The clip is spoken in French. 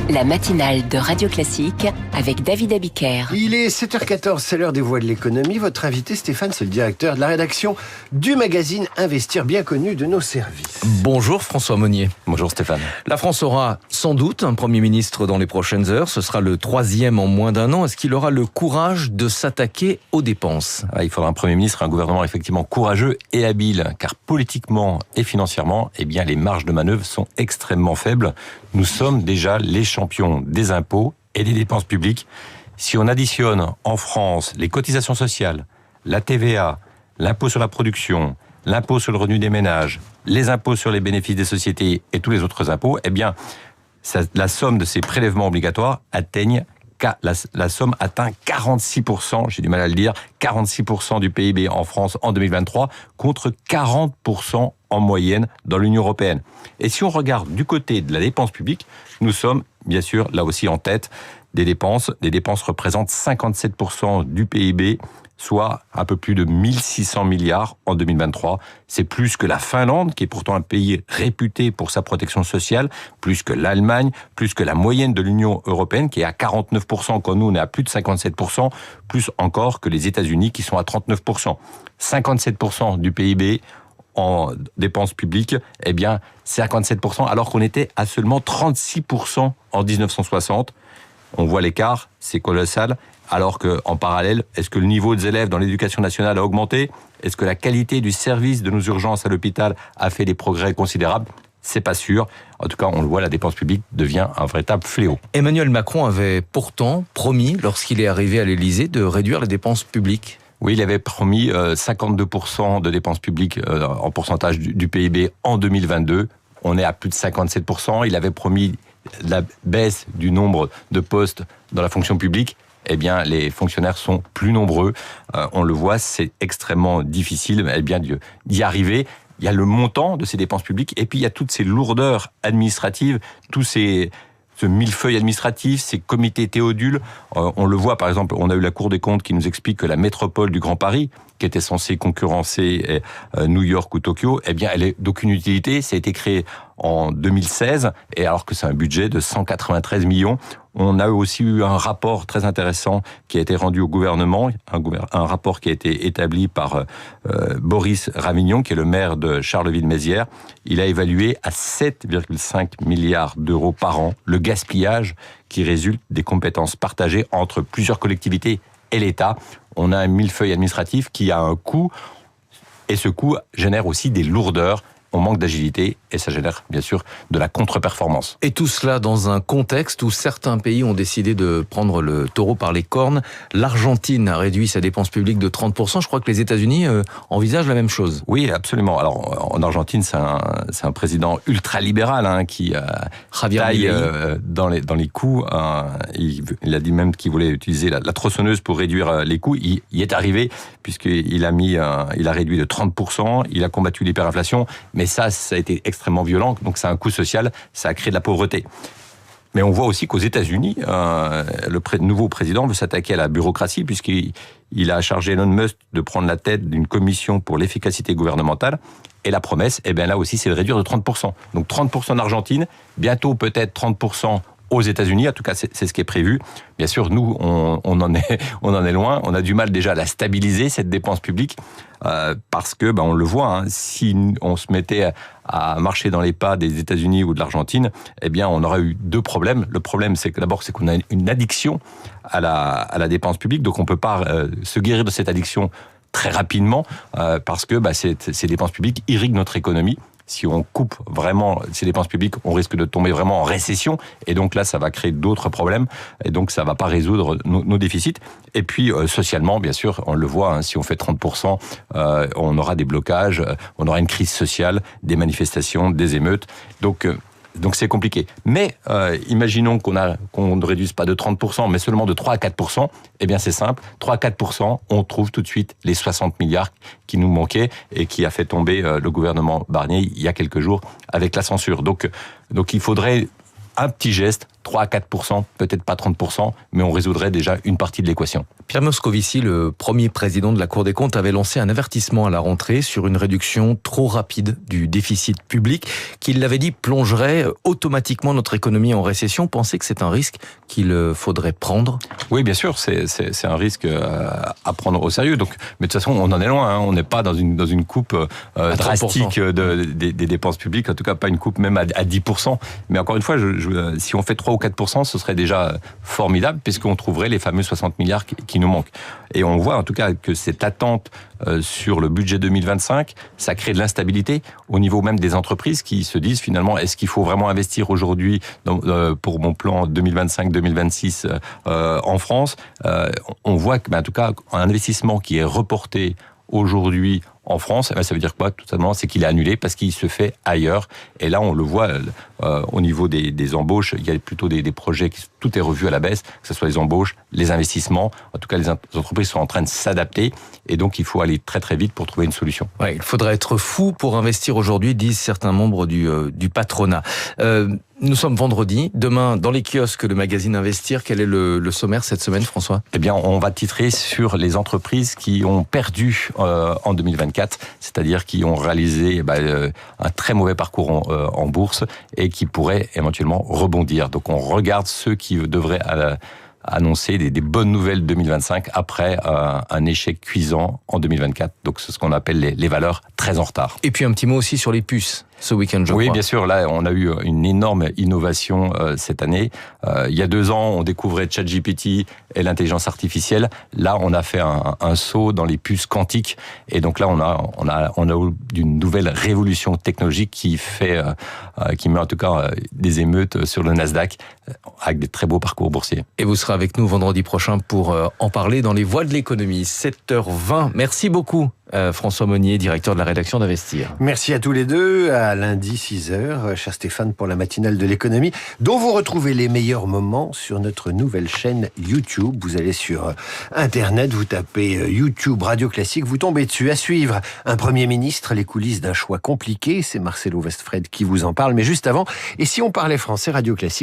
La matinale de Radio Classique avec David Abiker. Il est 7h14, c'est l'heure des voix de l'économie. Votre invité Stéphane, c'est le directeur de la rédaction du magazine Investir, bien connu de nos services. Bonjour François Monnier. Bonjour Stéphane. La France aura sans doute un Premier ministre dans les prochaines heures. Ce sera le 3e en moins d'un an. Est-ce qu'il aura le courage de s'attaquer aux dépenses ? Il faudra un Premier ministre, un gouvernement effectivement courageux et habile, car politiquement et financièrement, les marges de manœuvre sont extrêmement faibles. Nous sommes déjà les champions des impôts et des dépenses publiques. Si on additionne en France les cotisations sociales, la TVA, l'impôt sur la production, l'impôt sur le revenu des ménages, les impôts sur les bénéfices des sociétés et tous les autres impôts, la somme de ces prélèvements obligatoires la somme atteint 46%, j'ai du mal à le dire, 46% du PIB en France en 2023, contre 40% en moyenne dans l'Union européenne. Et si on regarde du côté de la dépense publique, nous sommes bien sûr là aussi en tête des dépenses. Les dépenses représentent 57% du PIB, soit un peu plus de 1600 milliards en 2023. C'est plus que la Finlande, qui est pourtant un pays réputé pour sa protection sociale, plus que l'Allemagne, plus que la moyenne de l'Union européenne, qui est à 49%, quand nous on est à plus de 57%, plus encore que les États-Unis, qui sont à 39%. 57% du PIB en dépenses publiques, c'est 57%, alors qu'on était à seulement 36% en 1960. On voit l'écart, c'est colossal, alors qu'en parallèle, est-ce que le niveau des élèves dans l'éducation nationale a augmenté ? Est-ce que la qualité du service de nos urgences à l'hôpital a fait des progrès considérables ? C'est pas sûr. En tout cas, on le voit, la dépense publique devient un véritable fléau. Emmanuel Macron avait pourtant promis, lorsqu'il est arrivé à l'Élysée, de réduire les dépenses publiques. Oui, il avait promis 52% de dépenses publiques en pourcentage du PIB en 2022. On est à plus de 57%. Il avait promis la baisse du nombre de postes dans la fonction publique. Les fonctionnaires sont plus nombreux. On le voit, c'est extrêmement difficile d'y arriver. Il y a le montant de ces dépenses publiques et puis il y a toutes ces lourdeurs administratives, ce millefeuille administratif, ces comités Théodule. On le voit, par exemple, on a eu la Cour des comptes qui nous explique que la métropole du Grand Paris, qui était censée concurrencer New York ou Tokyo, elle est d'aucune utilité. Ça a été créé en 2016, et alors que c'est un budget de 193 millions. On a aussi eu un rapport très intéressant qui a été rendu au gouvernement, un rapport qui a été établi par Boris Ravignon, qui est le maire de Charleville-Mézières. Il a évalué à 7,5 milliards d'euros par an le gaspillage qui résulte des compétences partagées entre plusieurs collectivités et l'État. On a un millefeuille administratif qui a un coût, et ce coût génère aussi des lourdeurs. On manque d'agilité et ça génère bien sûr de la contre-performance. Et tout cela dans un contexte où certains pays ont décidé de prendre le taureau par les cornes. L'Argentine a réduit sa dépense publique de 30%. Je crois que les États-Unis envisagent la même chose. Oui, absolument. Alors en Argentine, c'est un président ultra-libéral qui taille dans les coûts. Il a dit même qu'il voulait utiliser la tronçonneuse pour réduire les coûts. Il y est arrivé puisqu'il a réduit de 30%. Il a combattu l'hyperinflation. Mais ça a été extrêmement violent, donc ça a un coût social, ça a créé de la pauvreté. Mais on voit aussi qu'aux États-Unis, le nouveau président veut s'attaquer à la bureaucratie, puisqu'il a chargé Elon Musk de prendre la tête d'une commission pour l'efficacité gouvernementale. Et la promesse, là aussi, c'est de réduire de 30%. Donc 30% en Argentine, bientôt peut-être 30% aux États-Unis, en tout cas c'est ce qui est prévu. Bien sûr, nous, on en est loin. On a du mal déjà à la stabiliser, cette dépense publique, parce que on le voit, si on se mettait à marcher dans les pas des États-Unis ou de l'Argentine, on aurait eu deux problèmes. Le problème, c'est qu'on a une addiction à la dépense publique, donc on peut pas se guérir de cette addiction très rapidement, parce que ces dépenses publiques irriguent notre économie. Si on coupe vraiment ces dépenses publiques, on risque de tomber vraiment en récession. Et donc là, ça va créer d'autres problèmes. Et donc, ça va pas résoudre nos déficits. Et puis, socialement, bien sûr, on le voit, si on fait 30%, on aura des blocages, on aura une crise sociale, des manifestations, des émeutes. Donc c'est compliqué. Mais imaginons qu'on ne réduise pas de 30%, mais seulement de 3 à 4%. C'est simple. 3 à 4%, on trouve tout de suite les 60 milliards qui nous manquaient et qui a fait tomber le gouvernement Barnier il y a quelques jours avec la censure. Donc il faudrait un petit geste, 3 à 4%, peut-être pas 30%, mais on résoudrait déjà une partie de l'équation. Pierre Moscovici, le premier président de la Cour des comptes, avait lancé un avertissement à la rentrée sur une réduction trop rapide du déficit public, qui, il l'avait dit, plongerait automatiquement notre économie en récession. Pensez que c'est un risque qu'il faudrait prendre? Oui, bien sûr, c'est un risque à prendre au sérieux. Donc, mais de toute façon, on en est loin. On n'est pas dans une coupe drastique des dépenses publiques. En tout cas, pas une coupe même à 10%. Mais encore une fois, si on fait 3 ou 4%, ce serait déjà formidable, puisqu'on trouverait les fameux 60 milliards qui nous manquent. Et on voit en tout cas que cette attente sur le budget 2025, ça crée de l'instabilité au niveau même des entreprises qui se disent finalement, est-ce qu'il faut vraiment investir aujourd'hui pour mon plan 2025-2026 en France? On voit que, en tout cas, un investissement qui est reporté aujourd'hui en France, ça veut dire quoi? Tout simplement, c'est qu'il est annulé parce qu'il se fait ailleurs. Et là, on le voit au niveau des embauches, il y a plutôt des projets, tout est revu à la baisse, que ce soit les embauches, les investissements. En tout cas, les entreprises sont en train de s'adapter et donc il faut aller très très vite pour trouver une solution. Ouais, il faudrait être fou pour investir aujourd'hui, disent certains membres du patronat. Nous sommes vendredi. Demain, dans les kiosques, le magazine Investir. Quel est le sommaire cette semaine, François? Eh bien, on va titrer sur les entreprises qui ont perdu en 2024, c'est-à-dire qui ont réalisé un très mauvais parcours en bourse et qui pourraient éventuellement rebondir. Donc, on regarde ceux qui devraient annoncer des bonnes nouvelles 2025 après un échec cuisant en 2024. Donc, c'est ce qu'on appelle les valeurs très en retard. Et puis, un petit mot aussi sur les puces. Ce week-end, je crois. Oui, bien sûr. Là, on a eu une énorme innovation cette année. Il y a 2 ans, on découvrait ChatGPT et l'intelligence artificielle. Là, on a fait un saut dans les puces quantiques. Et donc là, on a eu une nouvelle révolution technologique qui met en tout cas des émeutes sur le Nasdaq avec des très beaux parcours boursiers. Et vous serez avec nous vendredi prochain pour en parler dans les voies de l'économie. 7h20. Merci beaucoup. François Monnier, directeur de la rédaction d'Investir. Merci à tous les deux. À lundi 6h, cher Stéphane, pour la matinale de l'économie, dont vous retrouvez les meilleurs moments sur notre nouvelle chaîne YouTube. Vous allez sur Internet, vous tapez YouTube Radio Classique, vous tombez dessus. À suivre, un Premier ministre, les coulisses d'un choix compliqué. C'est Marcelo Westfred qui vous en parle. Mais juste avant, et si on parlait français, Radio Classique